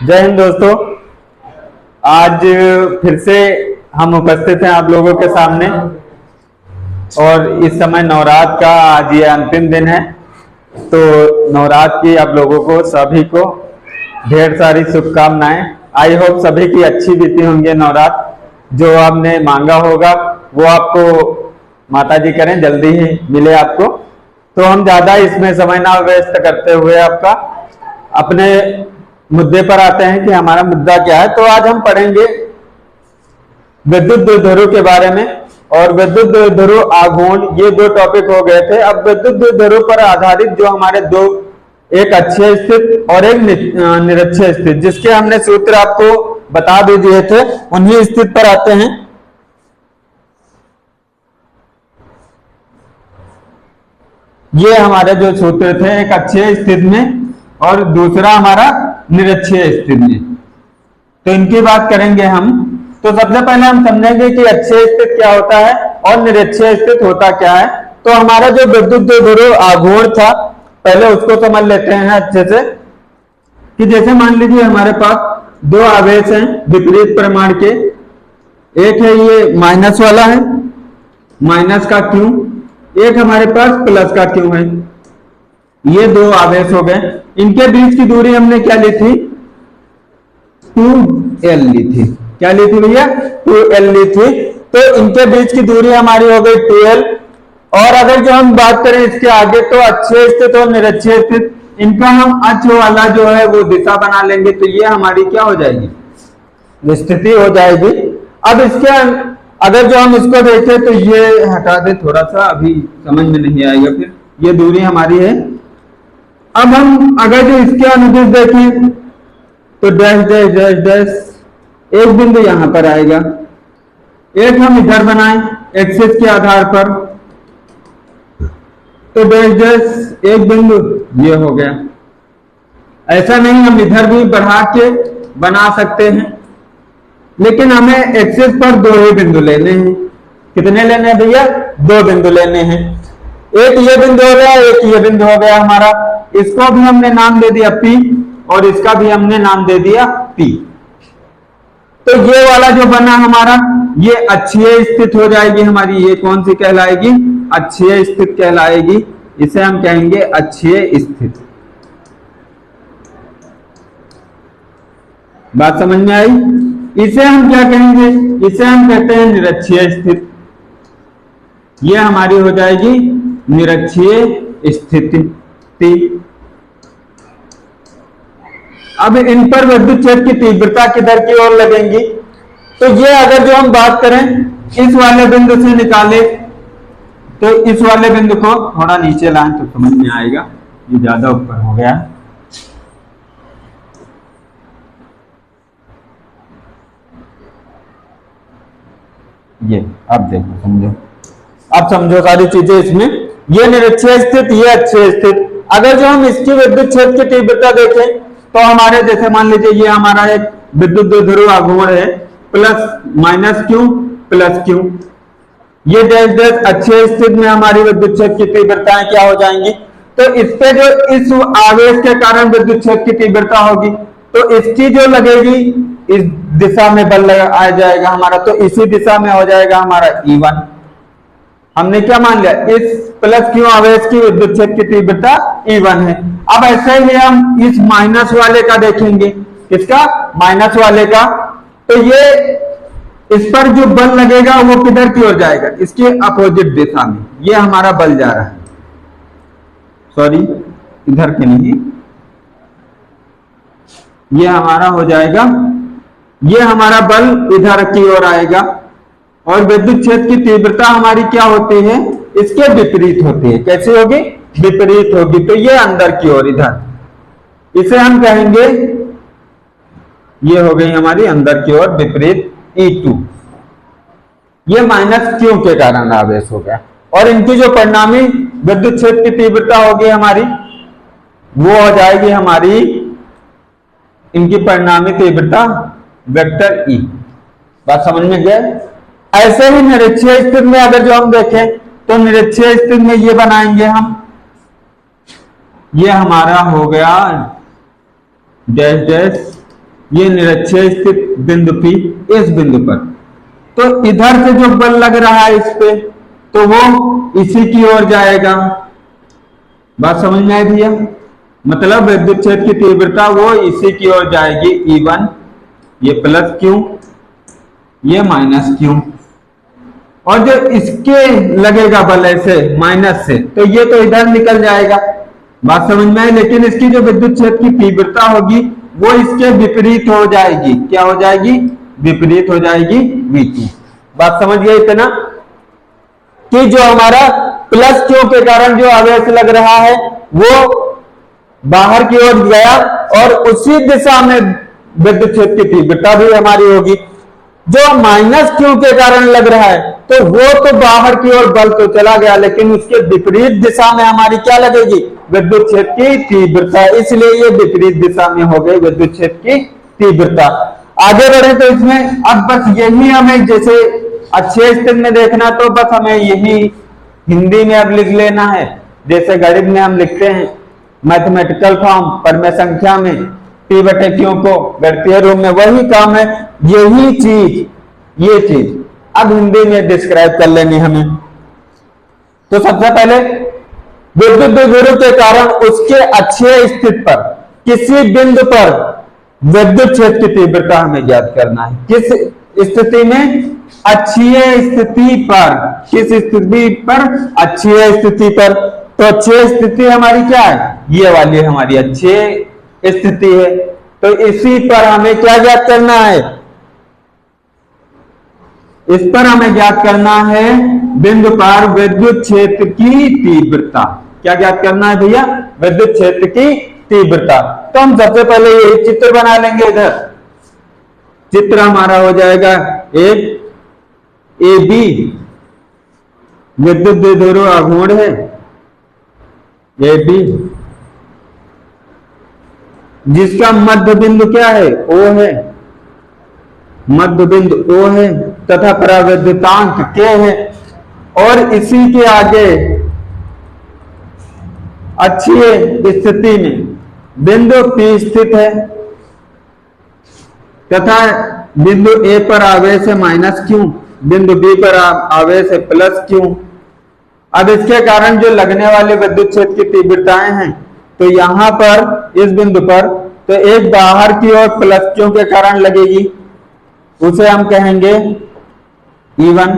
जय हिंद दोस्तों। आज फिर से हम उपस्थित हैं आप लोगों के सामने और इस समय नवरात्र का आज ये अंतिम दिन है। तो नवरात्र की आप लोगों को सभी को ढेर सारी शुभकामनाएं। आई होप सभी की अच्छी बीती होंगी नवरात्र। जो आपने मांगा होगा वो आपको माता जी करें जल्दी ही मिले आपको। तो हम ज्यादा इसमें समय ना व्यस्त करते हुए आपका अपने मुद्दे पर आते हैं कि हमारा मुद्दा क्या है। तो आज हम पढ़ेंगे विद्युत द्विध्रुव के बारे में और विद्युत द्विध्रुव आघूर्ण, ये दो टॉपिक हो गए थे। अब विद्युत द्विध्रुव पर आधारित जो हमारे दो, एक अक्षीय स्थित और एक निरक्षीय स्थित, जिसके हमने सूत्र आपको बता भी दिए थे, उन्हीं स्थित पर आते हैं। ये हमारे जो सूत्र थे, एक अक्षीय स्थिति में और दूसरा हमारा निरक्षीय स्थिति में, तो इनकी बात करेंगे हम। तो सबसे पहले हम समझेंगे कि अक्षीय स्थिति क्या होता है और निरक्षीय स्थिति होता क्या है। तो हमारा जो विद्युत द्विध्रुव आघूर्ण था, पहले उसको समझ लेते हैं अच्छे से। कि जैसे मान लीजिए हमारे पास दो आवेश हैं विपरीत परिमाण के, एक है ये माइनस वाला है, माइनस का क्यू, एक हमारे पास प्लस का क्यू है। ये दो आवेश हो गए। इनके बीच की दूरी हमने क्या ली थी? 2L ली थी। क्या ली थी भैया? 2L ली थी। तो इनके बीच की दूरी हमारी हो गई 2L। और अगर जो हम बात करें इसके आगे, तो अक्षीय स्थिति और निरक्षीय स्थिति, इनका हम अक्ष वाला जो है वो दिशा बना लेंगे। तो ये हमारी क्या हो जाएगी? स्थिति हो जाएगी। अब इसके अगर जो हम इसको देखें तो ये हटा दे थोड़ा सा, अभी समझ में नहीं आएगा फिर। ये दूरी हमारी है। अब हम अगर जो इसके अनुदिश देखें तो डैश डैश डैश डैश एक बिंदु यहां पर आएगा, एक हम इधर बनाएं एक्सिस के आधार पर, तो डैश डैश एक बिंदु ये हो गया। ऐसा नहीं, हम इधर भी बढ़ा के बना सकते हैं, लेकिन हमें एक्सिस पर दो ही बिंदु लेने हैं। कितने लेने हैं भैया? दो बिंदु लेने हैं। एक ये बिंदु हो गया, एक ये बिंदु हो गया हमारा। इसको भी हमने नाम दे दिया P और इसका भी हमने नाम दे दिया P। तो ये वाला जो बना हमारा, ये अक्षीय स्थिति हो जाएगी हमारी। ये कौन सी कहलाएगी? अक्षीय स्थिति कहलाएगी। इसे हम कहेंगे अक्षीय स्थिति। बात समझ में आई? इसे हम क्या कहेंगे? इसे हम कहते हैं निरक्षीय स्थिति। ये हमारी हो जाएगी निरक्षीय स्थिति। अब इन पर विद्युत क्षेत्र की तीव्रता किधर की ओर लगेंगी? तो ये अगर जो हम बात करें इस वाले बिंदु से निकाले, तो इस वाले बिंदु को थोड़ा नीचे लाएं तो समझ में आएगा। ये ज्यादा ऊपर हो गया। ये अब देखो, समझो, अब समझो सारी चीजें इसमें। ये निरक्षीय स्थिति, ये अक्षीय स्थिति। अगर जो हम इसकी विद्युत क्षेत्र की तीव्रता देखें तो हमारे जैसे मान लीजिए ये हमारा एक विद्युत द्विध्रुव आघूर्ण है, plus minus Q plus Q. ये डैश डैश अक्षीय स्थिति में हमारी विद्युत क्षेत्र की तीव्रताएं क्या हो जाएंगी? तो इस पे जो इस आवेश के कारण विद्युत क्षेत्र की तीव्रता होगी, तो इसकी जो लगेगी इस दिशा में बल आ जाएगा हमारा, तो इसी दिशा में हो जाएगा हमारा E1। हमने क्या मान लिया? इस प्लस क्यू आवेश की विद्युत क्षेत्र की तीव्रता E1 है। अब ऐसे ही हम इस माइनस वाले का देखेंगे। किसका? माइनस वाले का। तो ये इस पर जो बल लगेगा वो किधर की ओर जाएगा? इसके अपोजिट दिशा में। ये हमारा बल जा रहा है, सॉरी इधर के नहीं, ये हमारा हो जाएगा, ये हमारा बल इधर की ओर आएगा। और विद्युत क्षेत्र की तीव्रता हमारी क्या होती है? इसके विपरीत होती है। कैसे होगी? विपरीत होगी। तो ये अंदर की ओर इधर, इसे हम कहेंगे, ये हो गई हमारी अंदर की ओर विपरीत E2। ये माइनस क्यू के कारण आवेश हो गया। और इनकी जो परिणामी विद्युत क्षेत्र की तीव्रता होगी हमारी, वो हो जाएगी हमारी, इनकी परिणामी तीव्रता वेक्टर E। बात समझ में गए? ऐसे ही निरक्षीय स्थिति में अगर जो हम देखें तो निरक्षीय स्थिति में ये बनाएंगे हम, ये हमारा हो गया डैश डैश ये निरक्षीय स्थित बिंदु P इस बिंदु पर, तो इधर से जो बल लग रहा है इस पे, तो वो इसी की ओर जाएगा। बात समझ में आई भैया? मतलब विद्युत क्षेत्र की तीव्रता वो इसी की ओर जाएगी, E1, ये प्लस Q, ये माइनस Q, और जो इसके लगेगा बल ऐसे माइनस से, तो ये तो इधर निकल जाएगा। बात समझ में आई? लेकिन इसकी जो विद्युत क्षेत्र की तीव्रता होगी वो इसके विपरीत हो जाएगी। क्या हो जाएगी? विपरीत हो जाएगी, V2। बात समझ गए इतना कि जो हमारा प्लस Q के कारण जो आवेश लग रहा है वो बाहर की ओर गया, और उसी दिशा में विद्युत क्षेत्र की तीव्रता भी हमारी होगी। जो माइनस Q के कारण लग रहा है तो वो तो बाहर की ओर बल तो चला गया, लेकिन उसके विपरीत दिशा में हमारी क्या लगेगी? विद्युत क्षेत्र की तीव्रता। इसलिए ये विपरीत दिशा में हो गई विद्युत क्षेत्र की तीव्रता। आगे बढ़े तो इसमें अब बस यही हमें, जैसे अच्छे स्थिति में देखना तो बस हमें यही हिंदी में अब लिख लेना है, जैसे गणित में हम लिखते हैं मैथमेटिकल फॉर्म परमेय संख्या में P बटे Q को गणितीय रूप में, वही काम है। यही चीज, ये चीज अब हिंदी में डिस्क्राइब कर लेनी हमें। तो सबसे पहले विद्युत द्विध्रुव के कारण उसके अक्षीय स्थिति पर किसी बिंदु पर विद्युत क्षेत्र की तीव्रता हमें ज्ञात करना है। किस स्थिति में? अक्षीय स्थिति पर। किस स्थिति पर? अक्षीय स्थिति पर। तो अक्षीय स्थिति हमारी क्या है? ये वाली हमारी अक्षीय स्थिति है। तो इसी पर हमें क्या ज्ञात करना है? इस पर हमें ज्ञात करना है बिंदु पर विद्युत क्षेत्र की तीव्रता। क्या ज्ञात करना है भैया? विद्युत क्षेत्र की तीव्रता। तो हम सबसे पहले ये चित्र बना लेंगे। इधर चित्र हमारा हो जाएगा एक AB विद्युत द्विध्रुव आघूर्ण है, AB, जिसका मध्य बिंदु क्या है? O है, मध्य बिंदु O है, तथा पराविद्युतांक K है, और इसी के आगे अक्षीय स्थिति में बिंदु P स्थित है, तथा बिंदु A पर आवेश है माइनस Q, बिंदु B पर आवेश है प्लस Q। अब इसके कारण जो लगने वाले विद्युत क्षेत्र की तीव्रताएं हैं, तो यहां पर इस बिंदु पर तो एक बाहर की ओर प्लस Q के कारण लगेगी, उसे हम कहेंगे E1।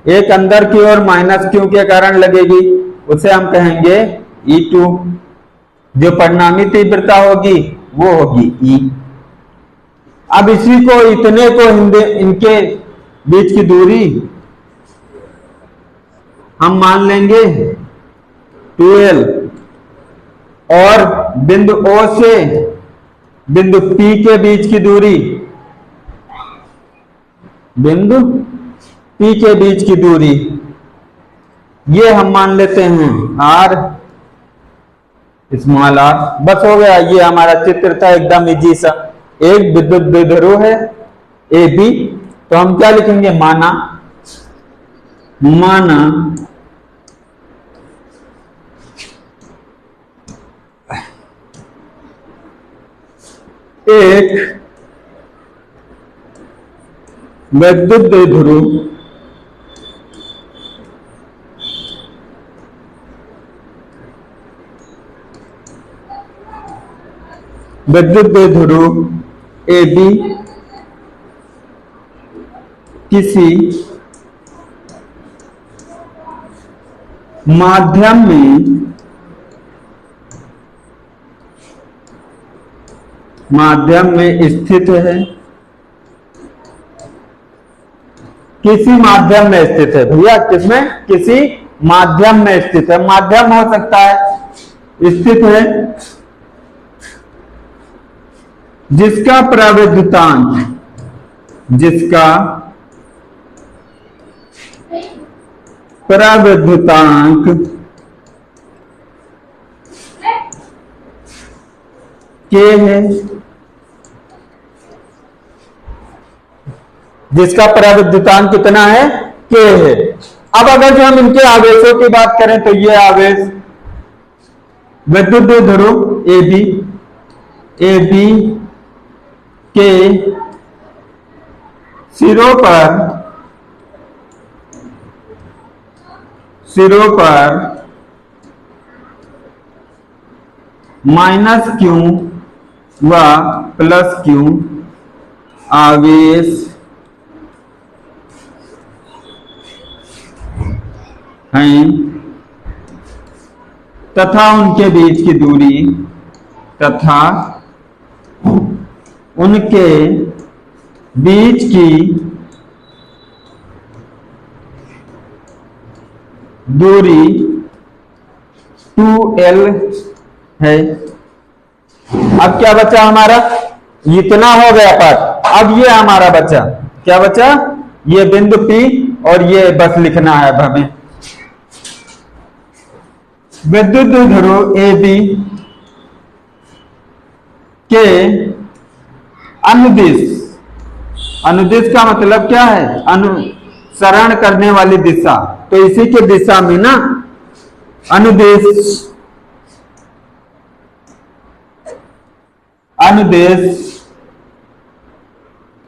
एक अंदर की ओर माइनस Q के कारण लगेगी, उसे हम कहेंगे E2। जो परिणामी तीव्रता होगी वो होगी E। अब इसी को, इतने को इनके बीच की दूरी हम मान लेंगे 2L, और बिंदु O से बिंदु P के बीच की दूरी, बिंदु P के बीच की दूरी ये हम मान लेते हैं R, स्मॉल r। बस हो गया। ये हमारा चित्र था एकदम इजी सा। एक विद्युत द्विध्रुव है AB, तो हम क्या लिखेंगे? माना एक विद्युत द्विध्रुव AB किसी माध्यम में स्थित है। किसी माध्यम में स्थित है भैया, किसमें? किसी माध्यम में स्थित है। माध्यम हो सकता है, स्थित है, जिसका पराविद्युतांक K है, जिसका पराविद्युतांक कितना है? K है। अब अगर जो हम इनके आवेशों की बात करें तो ये आवेश विद्युत द्विध्रुव AB के सिरों पर माइनस क्यू व प्लस क्यू आवेश हैं तथा उनके बीच की दूरी दूरी 2l है। अब क्या बचा हमारा, इतना हो गया पार्ट। अब ये हमारा बचा, क्या बचा, ये बिंदु P और ये बस लिखना है अब हमें। विद्युत ध्रुव AB के अनुदिश का मतलब क्या है, अनुसरण करने वाली दिशा। तो इसी के दिशा में ना अनुदेश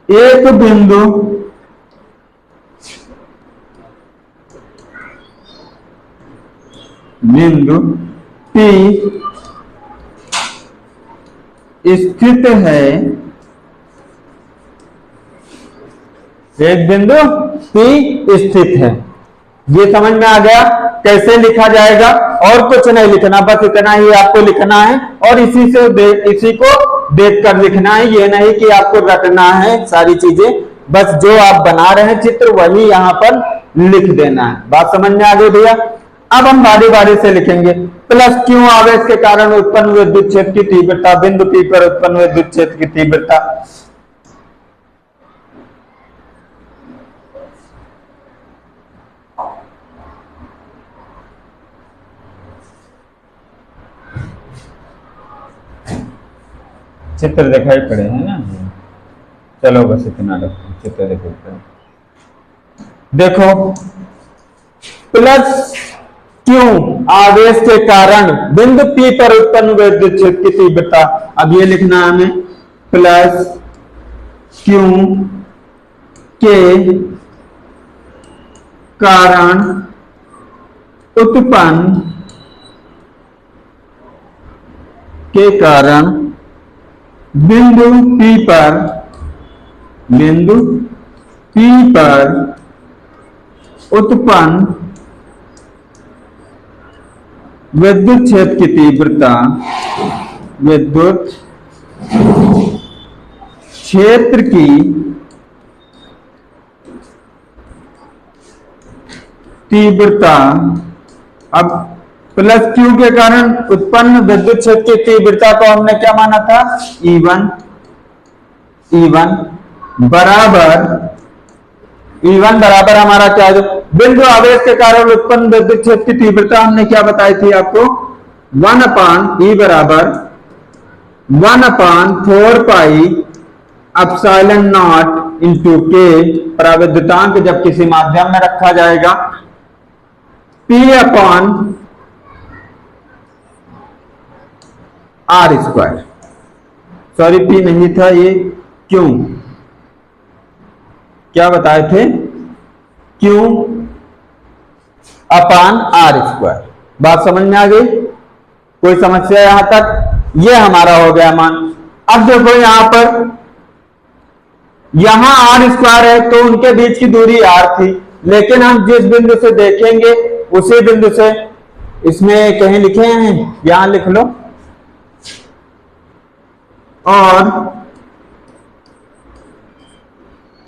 एक बिंदु P स्थित है, एक बिंदु P स्थित है। ये समझ में आ गया कैसे लिखा जाएगा, और कुछ नहीं लिखना, बस इतना ही आपको लिखना है और इसी को देख कर लिखना है। ये नहीं कि आपको रटना है सारी चीजें, बस जो आप बना रहे हैं चित्र वही यहाँ पर लिख देना है। बात समझ में आ गई भैया। अब हम बारी बारी से लिखेंगे। प्लस क्यू आवेश के कारण उत्पन्न विद्युत क्षेत्र की तीव्रता, बिंदु P पर उत्पन्न विद्युत क्षेत्र की तीव्रता। चित्र दिखाई पड़े हैं ना, चलो बस इतना रखो, चित्र दिखाई। देखो प्लस क्यू आवेश के कारण बिंदु P पर उत्पन्न विद्युत क्षेत्र की तीव्रता। अब ये लिखना है हमें, प्लस क्यू के कारण बिंदु P पर उत्पन्न विद्युत क्षेत्र की तीव्रता, विद्युत क्षेत्र की तीव्रता। अब प्लस क्यू के कारण उत्पन्न विद्युत क्षेत्र की तीव्रता को हमने क्या माना था, E1 बराबर हमारा क्या है, बिंदु आवेश के कारण उत्पन्न विद्युत क्षेत्र की तीव्रता हमने क्या बताई थी आपको, 1/E बराबर 1/4 पाई एप्सिलॉन नॉट इंटू के। प्राविद्युतांक जब किसी माध्यम में रखा जाएगा, P/R²। सॉरी P नहीं था ये, क्यों क्या बताए थे, Q/R²। बात समझ में आ गई, कोई समस्या यहां तक, ये हमारा हो गया मान। अब देखो यहां पर, यहां R² है तो उनके बीच की दूरी R थी, लेकिन हम जिस बिंदु से देखेंगे उसी बिंदु से, इसमें कहीं लिखे हैं, यहां लिख लो, और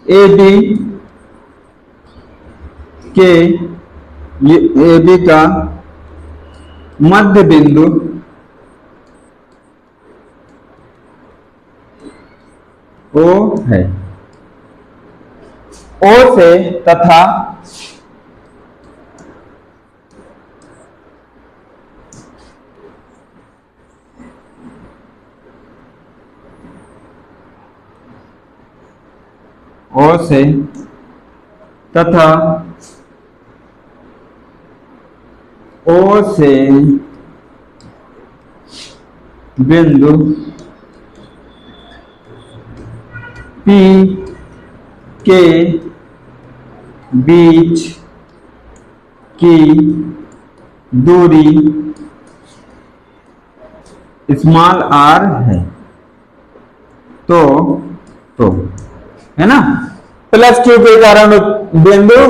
AB का मध्य बिंदु O है। O से तथा O से बिंदु P के बीच की दूरी स्मॉल r है, तो है ना, प्लस Q के कारण बिंदु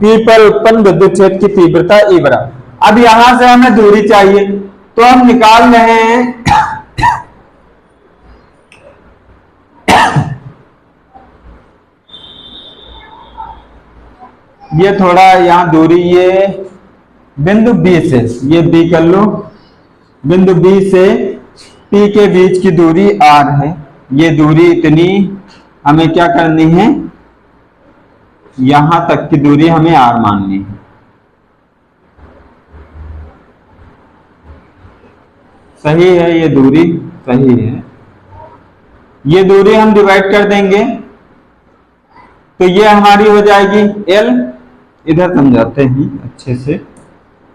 P पर उत्पन्न विद्युत क्षेत्र की तीव्रता E बराबर। अब यहां से हमें दूरी चाहिए, तो हम निकाल रहे हैं ये थोड़ा यहां दूरी, ये बिंदु B से, ये B कर लो, बिंदु B से P के बीच की दूरी R है। ये दूरी इतनी हमें क्या करनी है, यहां तक की दूरी हमें R माननी है। सही है, ये दूरी सही है। ये दूरी हम डिवाइड कर देंगे तो ये हमारी हो जाएगी L। इधर समझाते हैं अच्छे से,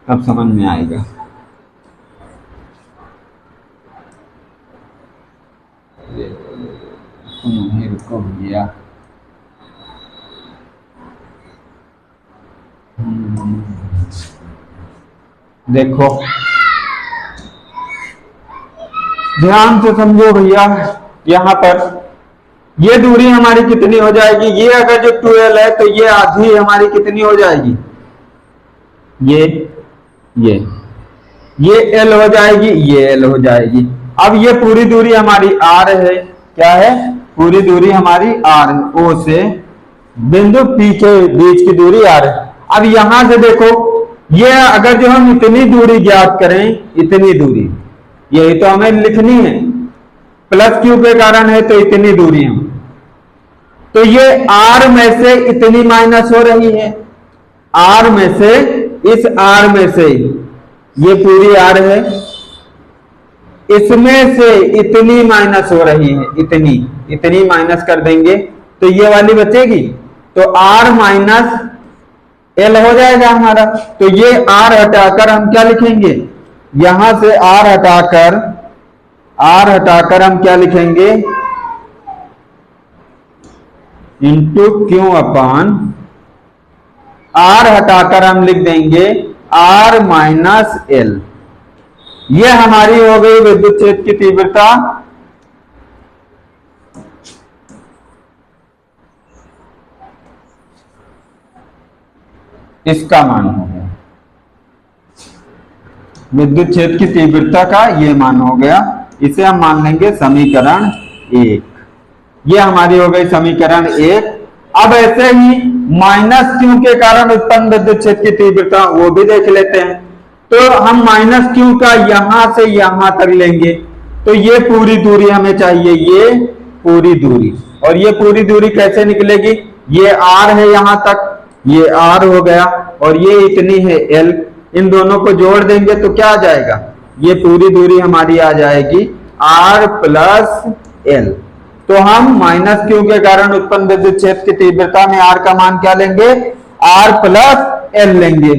तब समझ में आएगा। रुको भैया, देखो ध्यान से समझो भैया, यहां पर ये दूरी हमारी कितनी हो जाएगी, ये अगर जो 2L है तो ये आधी हमारी कितनी हो जाएगी, ये L हो जाएगी, ये L हो जाएगी। अब ये पूरी दूरी हमारी R है, क्या है, पूरी दूरी हमारी R है, O से बिंदु P के बीच की दूरी R है। अब यहां से देखो, ये अगर जो हम इतनी दूरी ज्ञात करें, इतनी दूरी यही तो हमें लिखनी है, प्लस Q के कारण है तो इतनी दूरी हम, तो ये R में से इतनी माइनस हो रही है, R में से, इस R में से ये पूरी R है, इसमें से इतनी माइनस हो रही है, इतनी माइनस कर देंगे तो ये वाली बचेगी, तो R माइनस L हो जाएगा हमारा। तो ये R हटाकर हम क्या लिखेंगे, यहां से R हटाकर हम क्या लिखेंगे, इंटू Q अपान R हटाकर हम लिख देंगे R माइनस L। ये हमारी हो गई विद्युत क्षेत्र की तीव्रता। इसका मान हो गया विद्युत क्षेत्र की तीव्रता का, ये मान हो गया। इसे हम मान लेंगे समीकरण 1। ये हमारी हो गई समीकरण 1। अब ऐसे ही माइनस Q के कारण उत्पन्न विद्युत क्षेत्र की तीव्रता वो भी देख लेते हैं। तो हम माइनस Q का यहां से यहां तक लेंगे, तो ये पूरी दूरी हमें चाहिए, ये पूरी दूरी। और ये पूरी दूरी कैसे निकलेगी, ये R है यहां तक, ये R हो गया, और ये इतनी है L। इन दोनों को जोड़ देंगे तो क्या आ जाएगा, ये पूरी दूरी हमारी आ जाएगी R प्लस L। तो हम माइनस Q के कारण उत्पन्न विद्युत क्षेत्र की तीव्रता में R का मान क्या लेंगे, R प्लस L लेंगे।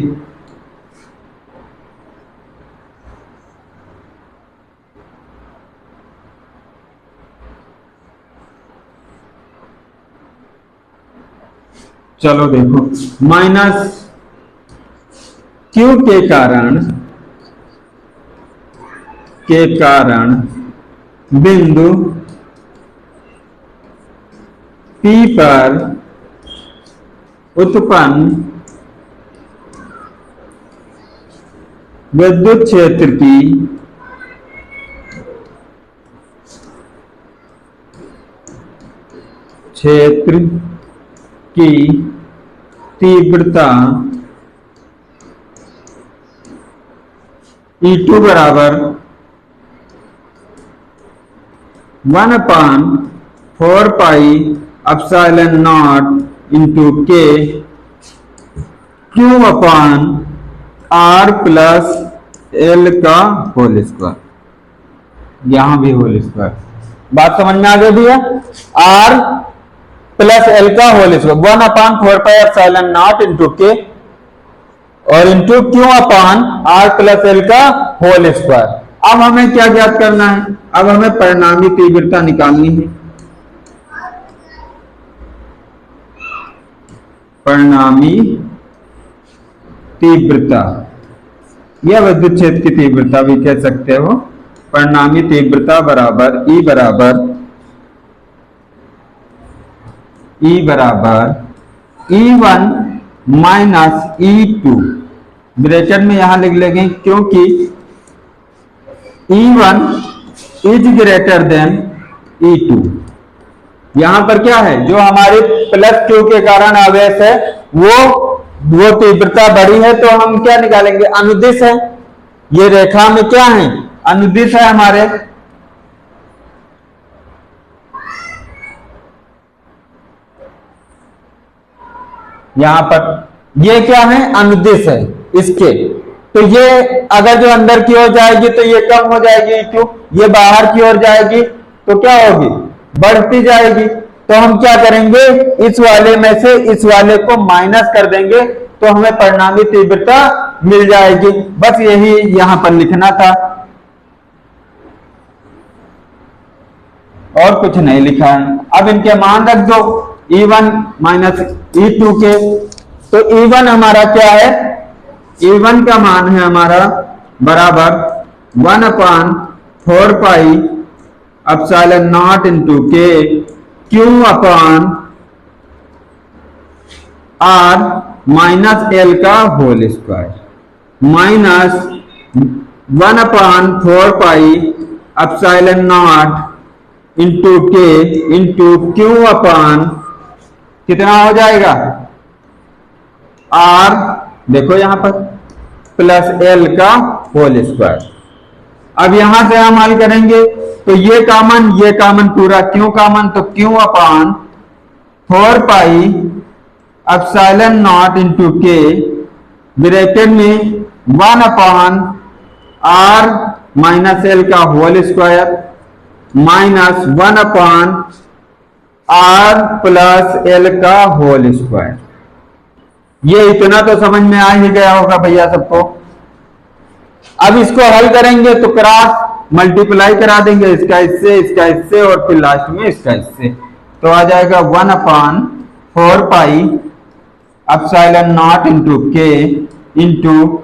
चलो देखो, माइनस Q के कारण बिंदु P पर उत्पन्न विद्युत क्षेत्र की तीव्रता E2 बराबर 1/4 pi epsilon nought into K Q upon R plus L का होल स्क्वायर, यहां भी होल स्क्वायर। बात समझ में आ गई भैया, R प्लस L का whole square 1/4 pi epsilon nought into K और into Q upon R plus L का होल स्क्वायर। अब हमें क्या ज्ञात करना है, अब हमें परिणामी तीव्रता निकालनी है। परिणामी तीव्रता या विद्युत क्षेत्र की तीव्रता भी कह सकते हो। परिणामी तीव्रता बराबर E बराबर E1 माइनस E2, ब्रैकेट में यहां लिख लेंगे क्योंकि E1 is greater than E2। यहां पर क्या है, जो हमारे प्लस Q के कारण आवेश है वो तीव्रता बड़ी है, तो हम क्या निकालेंगे, अनुदिश है। ये रेखा में क्या है, अनुदिश है हमारे। यहां पर ये क्या है, अनुदिश है इसके, तो ये अगर जो अंदर की ओर जाएगी तो ये कम हो जाएगी E2, ये बाहर की ओर जाएगी तो क्या होगी, बढ़ती जाएगी। तो हम क्या करेंगे, इस वाले में से इस वाले को माइनस कर देंगे तो हमें परिणामी तीव्रता मिल जाएगी। बस यही यहां पर लिखना था और कुछ नहीं लिखा है। अब इनके मान रख दो E1 माइनस E2 के, तो E1 हमारा क्या है, E1 का मान है हमारा बराबर 1/4 pi epsilon nought into K Q upon R minus L का whole square minus 1/4 pi epsilon nought into K into Q upon कितना हो जाएगा R, देखो यहां पर प्लस L का होल स्क्वायर। अब यहां से हम हल करेंगे तो ये कामन पूरा, क्यों कामन, तो Q upon 4 pi epsilon nought into K bracket में 1/R माइनस L का whole square minus 1/R plus L का होल स्क्वायर। ये इतना तो समझ में आ ही गया होगा भैया सबको। अब इसको हल करेंगे तो क्रॉस मल्टीप्लाई करा देंगे, इसका इससे और फिर लास्ट में इसका इससे, तो आ जाएगा 1/4 pi epsilon nought into K into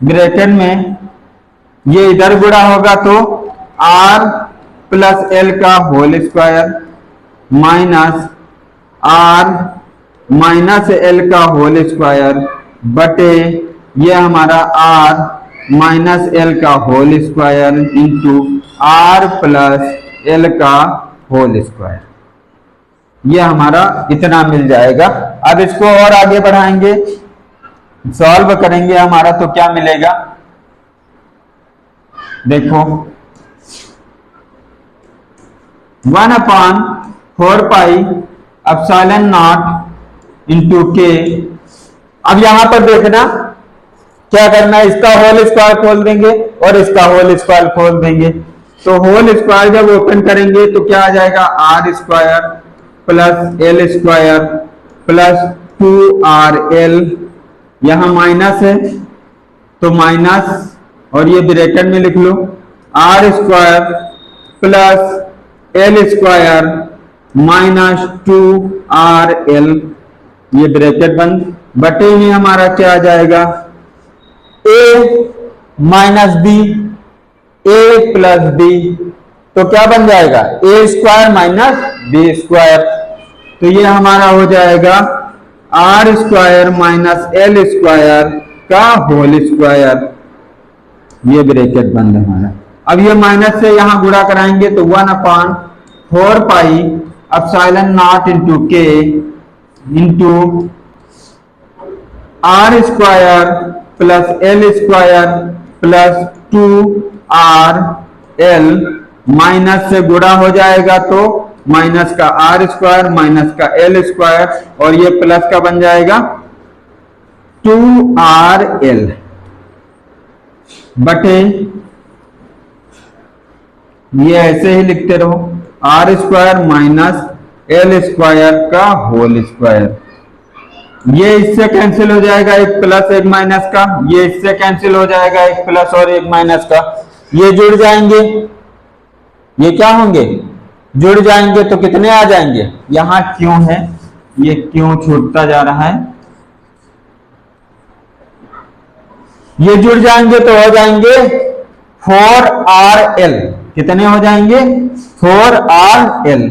bracket में ये इधर गुणा होगा तो R प्लस L का whole square minus R minus L का होल स्क्वायर बटे ये हमारा R माइनस L का whole square into R plus L का होल स्क्वायर। ये हमारा इतना मिल जाएगा। अब इसको और आगे बढ़ाएंगे, सॉल्व करेंगे हमारा तो क्या मिलेगा, देखो 1/4 पाई एप्सिलॉन नॉट इंटू के। अब यहां पर देखना क्या करना है, इसका होल स्क्वायर खोल देंगे और इसका होल स्क्वायर खोल देंगे, तो होल स्क्वायर जब ओपन करेंगे तो क्या आ जाएगा, R square plus L square plus 2RL, यहां माइनस है तो माइनस और ये ब्रैकेट में लिख लो R square plus L square minus 2RL, ये ब्रैकेट बंद, बटे में हमारा क्या आ जाएगा, A minus B, A plus B, तो क्या बन जाएगा, A square minus B square, तो ये हमारा हो जाएगा R square minus L square का होल स्क्वायर, ये ब्रैकेट बंद हमारा। अब ये माइनस से यहां गुणा कराएंगे तो 1/4 pi epsilon nought into K into R square plus L square plus 2RL minus से गुणा हो जाएगा तो माइनस का R स्क्वायर माइनस का L स्क्वायर और ये प्लस का बन जाएगा 2RL बटे ये ऐसे ही लिखते रहो R square minus L square का होल स्क्वायर। ये इससे कैंसिल हो जाएगा, एक प्लस एक माइनस का, ये इससे कैंसिल हो जाएगा, एक प्लस और एक माइनस का, ये जुड़ जाएंगे, ये क्या होंगे, जुड़ जाएंगे तो कितने आ जाएंगे, यहां क्यों है ये क्यों छूटता जा रहा है, ये जुड़ जाएंगे तो हो जाएंगे 4RL। कितने हो जाएंगे? 4RL।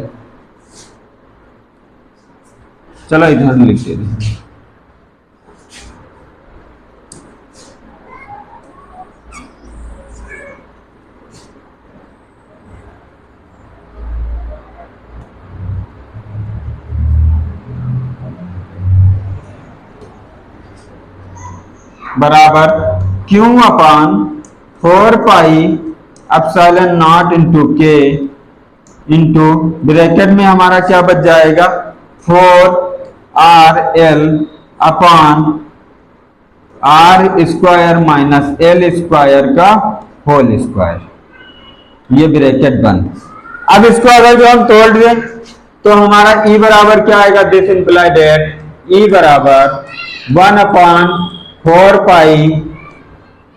चलो इधर लिख देते, बराबर Q upon 4 pi epsilon nought into K into bracket में हमारा क्या बच जाएगा 4RL अपान R square minus L square का होल स्क्वायर, ये ब्रैकेट बंद। अब इसको अगर जो हम तोड़ दें तो हमारा E बराबर क्या आएगा, दिस इंप्लाइड दैट E बराबर 1 अपान 4 pi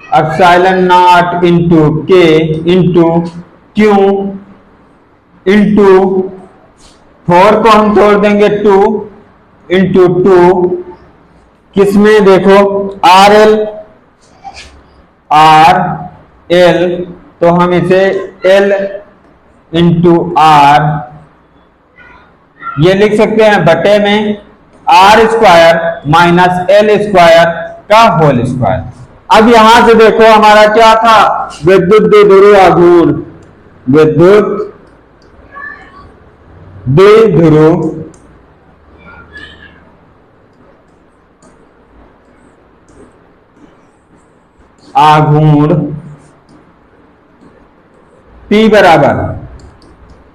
epsilon nought into K into Q into 4 को हम तोड़ देंगे 2 इंटू 2 किसमें देखो RL RL, तो हम इसे L इंटू R ये लिख सकते हैं बटे में R square minus L square का होल स्क्वायर। अब यहां से देखो हमारा क्या था, विद्युत द्विध्रुव आघूर्ण, विद्युत द्विध्रुव आघूर्ण P बराबर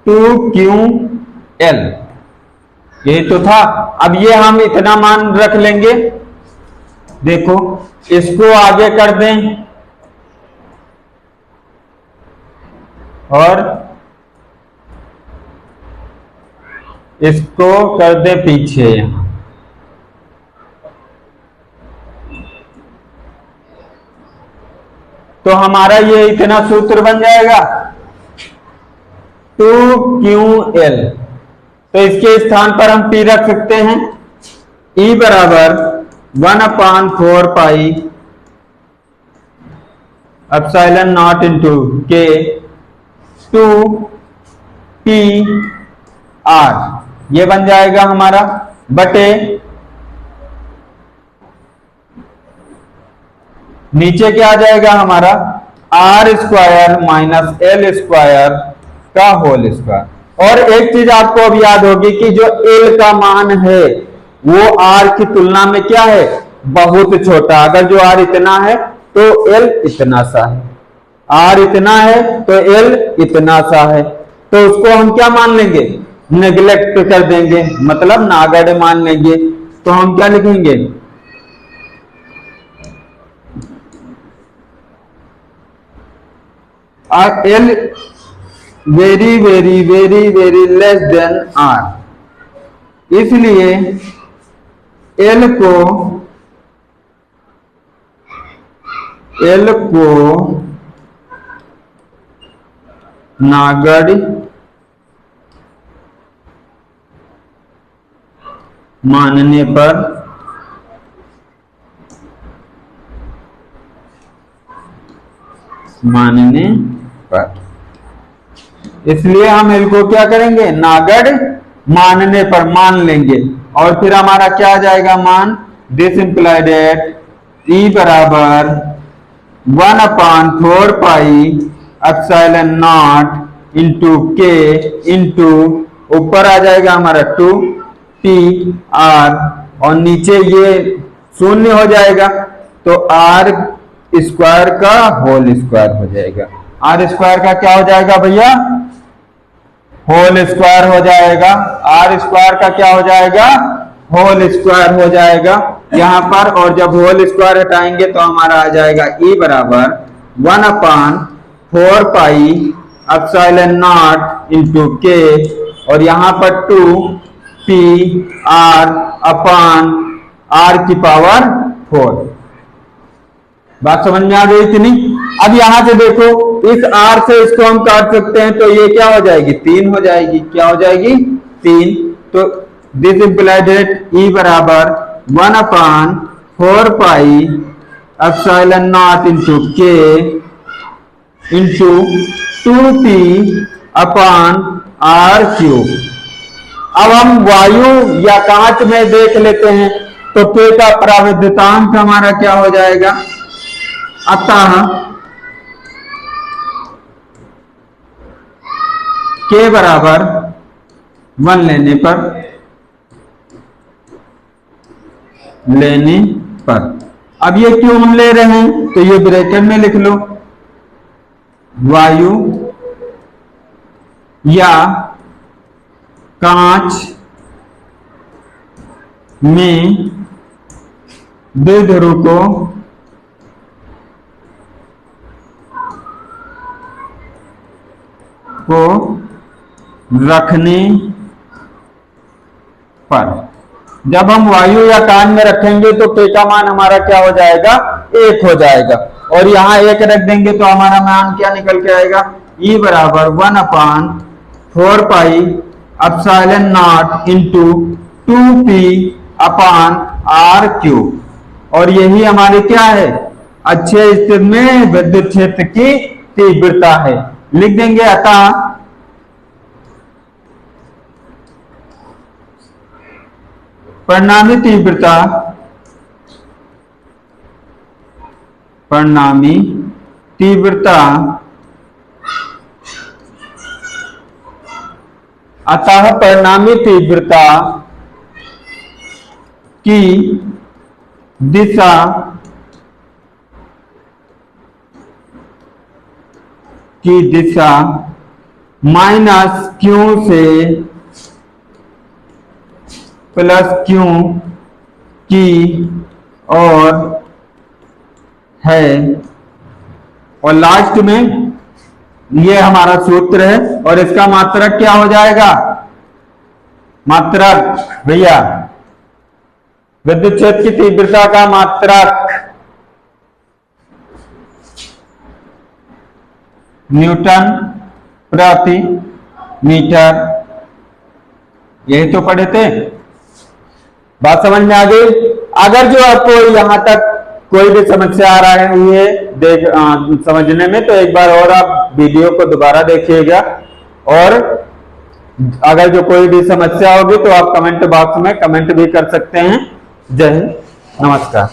2QL, ये तो था। अब ये हम इतना मान रख लेंगे, देखो इसको आगे कर दें और इसको कर दें पीछे, यहां तो हमारा ये इतना सूत्र बन जाएगा 2QL। तो इसके स्थान पर हम P रख सकते हैं, E बराबर 1 अपान 4 पाई एप्सिलॉन नॉट इंटू के 2 P R, ये बन जाएगा हमारा बटे नीचे क्या आ जाएगा हमारा R square minus L square का होल स्क्वायर। और एक चीज आपको अब याद होगी कि जो L का मान है वो R की तुलना में क्या है, बहुत छोटा। अगर जो R इतना है तो L इतना सा है, R इतना है तो L इतना सा है, तो उसको हम क्या मान लेंगे, नेग्लेक्ट कर देंगे, मतलब नागड़ मान लेंगे। तो हम क्या लिखेंगे, L very very very very less than R, इसलिए L को नागड़ मानने पर इसलिए हम L को क्या करेंगे, नागड़ मानने पर मान लेंगे। और फिर हमारा क्या आ जाएगा मान, दिस इंप्लाइड दैट E बराबर 1 अपान 4 pi epsilon nought into K into ऊपर आ जाएगा हमारा 2 P R और नीचे ये शून्य हो जाएगा तो R स्क्वायर का होल स्क्वायर हो जाएगा। R स्क्वायर का क्या हो जाएगा भैया, होल स्क्वायर हो जाएगा। R स्क्वायर का क्या हो जाएगा, होल स्क्वायर हो जाएगा यहां पर। और जब होल स्क्वायर हटाएंगे तो हमारा आ जाएगा E बराबर 1 अपान 4 पाई एप्सिलॉन नॉट इंटू के और यहां पर 2 P R अपान R की पावर 4। बात समझ में आ गई इतनी। अब यहां से देखो इस R से इसको हम काट सकते हैं तो ये क्या हो जाएगी, 3 हो जाएगी। क्या हो जाएगी, 3। तो दिस इम्प्लाई दैट ई बराबर 1/4πε0 इंटू के इंटू 2p/r³। अब हम वायु या कांच में देख लेते हैं, तो के का प्राविद्युतांक हमारा क्या हो जाएगा। अतः के बराबर 1 लेने पर अब ये क्यों हम ले रहे हैं, तो ये ब्रैकेट में लिख लो, वायु या कांच में द्विध्रुव को रखने पर, जब हम वायु या कांच में रखेंगे तो के का मान हमारा क्या हो जाएगा, 1 हो जाएगा। और यहां 1 रख देंगे तो हमारा मान क्या निकल के आएगा, E बराबर 1/4πε0 इंटू 2p/r³। और यही हमारी क्या है, अच्छे स्थिति में विद्युत क्षेत्र की तीव्रता है। लिख देंगे अतः परिणामी तीव्रता अतः परिणामी तीव्रता की दिशा माइनस क्यू से प्लस क्यू की ओर है। और लास्ट में ये हमारा सूत्र है, और इसका मात्रक क्या हो जाएगा, मात्रक भैया विद्युत क्षेत्र की तीव्रता का मात्रक न्यूटन प्रति मीटर। यही तो पढ़े थे, बात समझ में आ गई। अगर जो आपको यहां तक कोई भी समस्या आ रही है समझने में, तो एक बार और आप वीडियो को दोबारा देखिएगा, और अगर जो कोई भी समस्या होगी तो आप कमेंट बॉक्स में कमेंट भी कर सकते हैं। जय हिंद, नमस्कार।